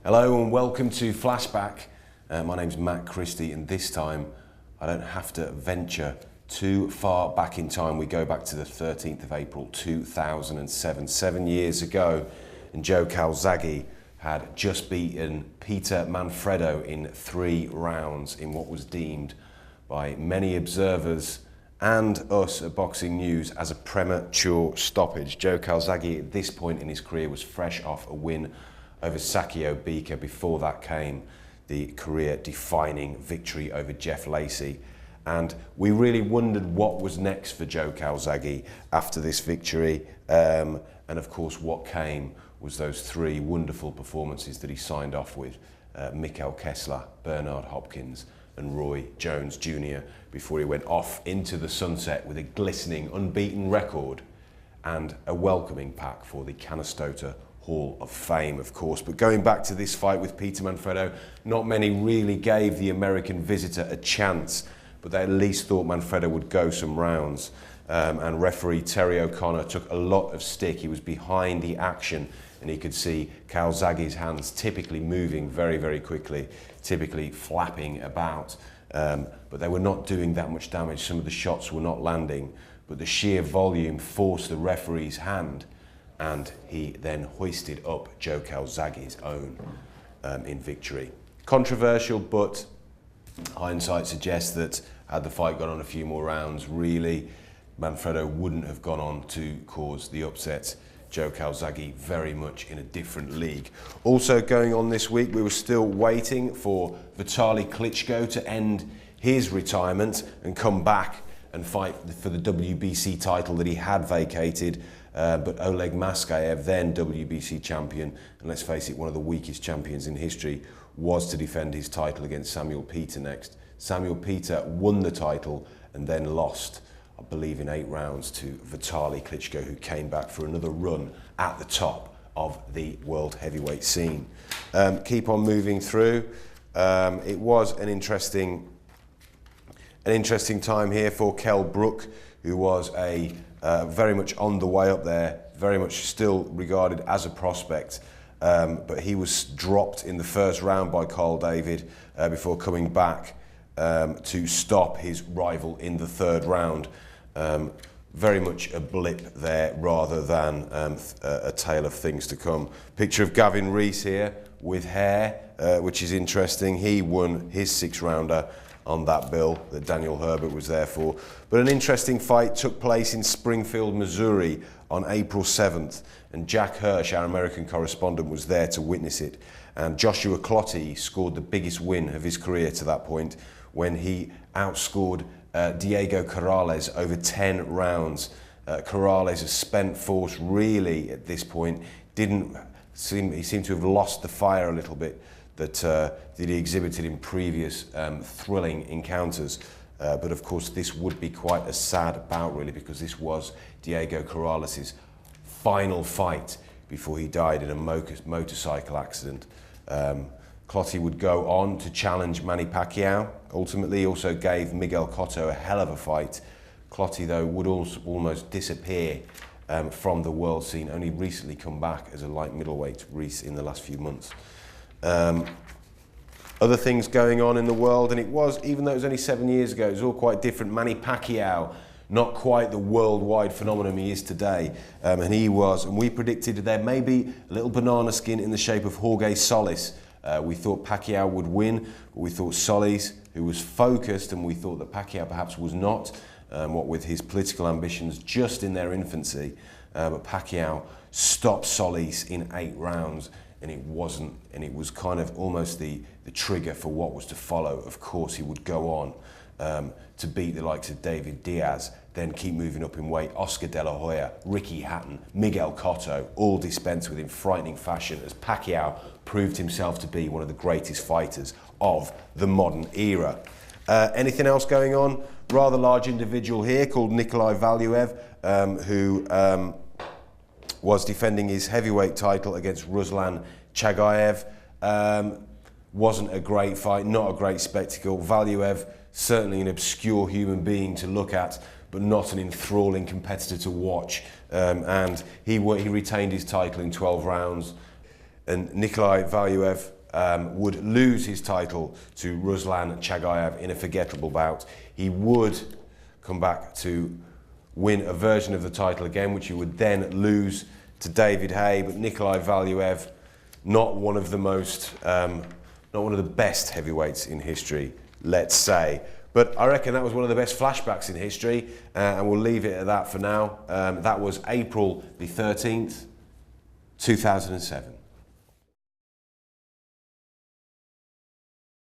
Hello and welcome to Flashback. My name's Christie, and this time I don't have to venture too far back in time. We go back to the 13th of April 2007, 7 years ago, and Calzaghey had just beaten Peter Manfredo in 3 rounds in what was deemed by many observers and us at Boxing News as a premature stoppage. Calzaghey at this point in his career was fresh off a win over Pacquiao. Before that came the career-defining victory over Jeff Lacey. And we really wondered what was next for Calzaghey after this victory. And of course, what came was those 3 wonderful performances that he signed off with. Mikkel Kessler, Bernard Hopkins and Roy Jones Jr. before he went off into the sunset with a glistening, unbeaten record and a welcoming pack for the Canastota Hall of Fame, of course. But going back to this fight with Peter Manfredo, not many really gave the American visitor a chance, but they at least thought Manfredo would go some rounds. And referee Terry O'Connor took a lot of stick. He was behind the action, and he could see Calzaghey's hands typically moving very, very quickly, typically flapping about. But they were not doing that much damage. Some of the shots were not landing, but the sheer volume forced the referee's hand, and he then hoisted up Calzaghey's own in victory. Controversial, but hindsight suggests that had the fight gone on a few more rounds, really, Manfredo wouldn't have gone on to cause the upset. Calzaghey very much in a different league. Also going on this week, we were still waiting for Vitali Klitschko to end his retirement and come back and fight for the WBC title that he had vacated. But Oleksandr, then WBC champion, and let's face it, one of the weakest champions in history, was to defend his title against Samuel Peter next. Samuel Peter won the title and then lost, I believe, in 8 rounds to Vitali Klitschko, who came back for another run at the top of the world heavyweight scene. Keep on moving through. It was an interesting time here for Kell Brook, who was very much on the way up there, very much still regarded as a prospect. But he was dropped in the first round by Carl David before coming back to stop his rival in the 3rd round. Very much a blip there rather than a tale of things to come. Picture of Gavin Rees here with hair, which is interesting. He won his 6-rounder on that bill that Daniel Herbert was there for. But an interesting fight took place in Springfield, Missouri on April 7th, and Jack Hirsch, our American correspondent, was there to witness it. And Joshua Clottey scored the biggest win of his career to that point when he outscored Diego Corrales over 10 rounds. Corrales, a spent force really at this point, he seemed to have lost the fire a little bit that he exhibited in previous thrilling encounters. But of course this would be quite a sad bout really, because this was Diego Corrales' final fight before he died in a motorcycle accident. Clottey would go on to challenge Manny Pacquiao. Ultimately, he also gave Miguel Cotto a hell of a fight. Clottey, though, would also almost disappear from the world scene, only recently come back as a light middleweight in the last few months. Other things going on in the world, and it was, even though it was only 7 years ago, it was all quite different. Manny Pacquiao, not quite the worldwide phenomenon he is today, and he was, and we predicted there may be a little banana skin in the shape of Jorge Solis. We thought Pacquiao would win, but we thought Solis, who was focused, and we thought that Pacquiao perhaps was not, what with his political ambitions just in their infancy, but Pacquiao stopped Solis in 8 rounds, and it was kind of almost the trigger for what was to follow. Of course, he would go on to beat the likes of David Diaz, then keep moving up in weight. Oscar De La Hoya, Ricky Hatton, Miguel Cotto, all dispensed with in frightening fashion as Pacquiao proved himself to be one of the greatest fighters of the modern era. Anything else going on? Rather large individual here called Nikolai Valuev, who was defending his heavyweight title against Ruslan Chagaev. Wasn't a great fight, not a great spectacle. Valuev, certainly an obscure human being to look at, but not an enthralling competitor to watch. And he retained his title in 12 rounds. and Nikolai Valuev would lose his title to Ruslan Chagaev in a forgettable bout. He would come back to win a version of the title again, which he would then lose to David Haye. But Nikolai Valuev, not one of the most, not one of the best heavyweights in history, let's say. But I reckon that was one of the best flashbacks in history, and we'll leave it at that for now. That was April the 13th, 2007.